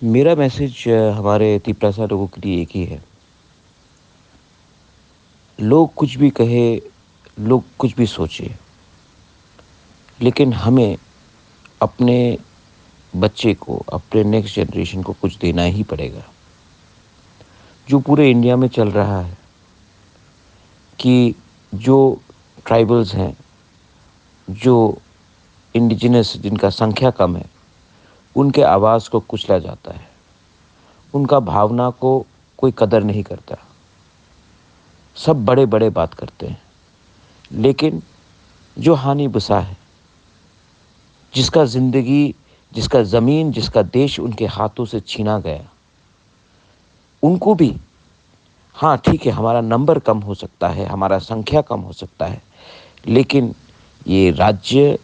मेरा मैसेज हमारे तिपरासा लोगों के लिए एक ही है। लोग कुछ भी कहे, लोग कुछ भी सोचे, लेकिन हमें अपने बच्चे को, अपने नेक्स्ट जनरेशन को कुछ देना ही पड़ेगा। जो पूरे इंडिया में चल रहा है कि जो ट्राइबल्स हैं, जो इंडिजिनस जिनका संख्या कम है, उनके आवाज़ को कुचला जाता है। उनका भावना को कोई कदर नहीं करता। सब बड़े-बड़े बात करते हैं। लेकिन जो हानि बसा है, जिसका ज़िंदगी, जिसका ज़मीन, जिसका देश उनके हाथों से छीना गया, उनको भी हाँ, ठीक है, हमारा नंबर कम हो सकता है, हमारा संख्या कम हो सकता है, लेकिन ये राज्य,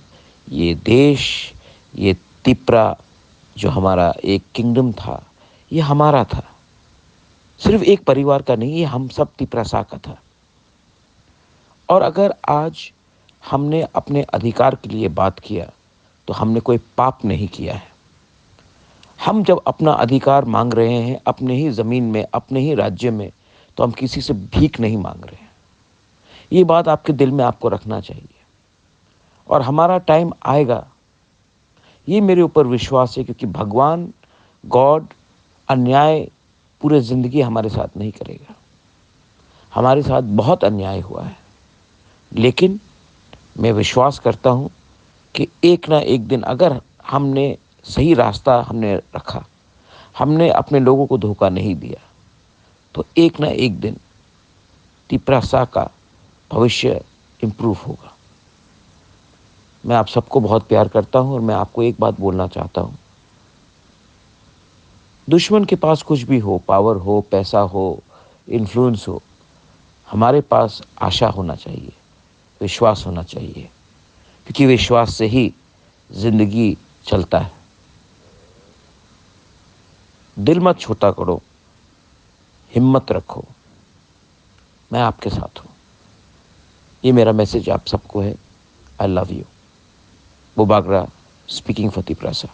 ये देश, ये तिपरा जो हमारा एक किंगडम था, ये हमारा था। सिर्फ़ एक परिवार का नहीं, ये हम सब तिपरासा का था। और अगर आज हमने अपने अधिकार के लिए बात किया, तो हमने कोई पाप नहीं किया है। हम जब अपना अधिकार मांग रहे हैं अपने ही ज़मीन में, अपने ही राज्य में, तो हम किसी से भीख नहीं मांग रहे हैं। ये बात आपके दिल में आपको रखना चाहिए। और हमारा टाइम आएगा, ये मेरे ऊपर विश्वास है, क्योंकि भगवान, गॉड अन्याय पूरे ज़िंदगी हमारे साथ नहीं करेगा। हमारे साथ बहुत अन्याय हुआ है, लेकिन मैं विश्वास करता हूँ कि एक ना एक दिन अगर हमने सही रास्ता हमने रखा, हमने अपने लोगों को धोखा नहीं दिया, तो एक ना एक दिन तिपरासा का भविष्य इम्प्रूव होगा। मैं आप सबको बहुत प्यार करता हूँ और मैं आपको एक बात बोलना चाहता हूँ। दुश्मन के पास कुछ भी हो, पावर हो, पैसा हो, इन्फ्लुएंस हो, हमारे पास आशा होना चाहिए, विश्वास होना चाहिए, क्योंकि विश्वास से ही ज़िंदगी चलता है। दिल मत छोटा करो, हिम्मत रखो, मैं आपके साथ हूँ। ये मेरा मैसेज आप सबको है। I love you. Bubagra speaking for Tiprasa.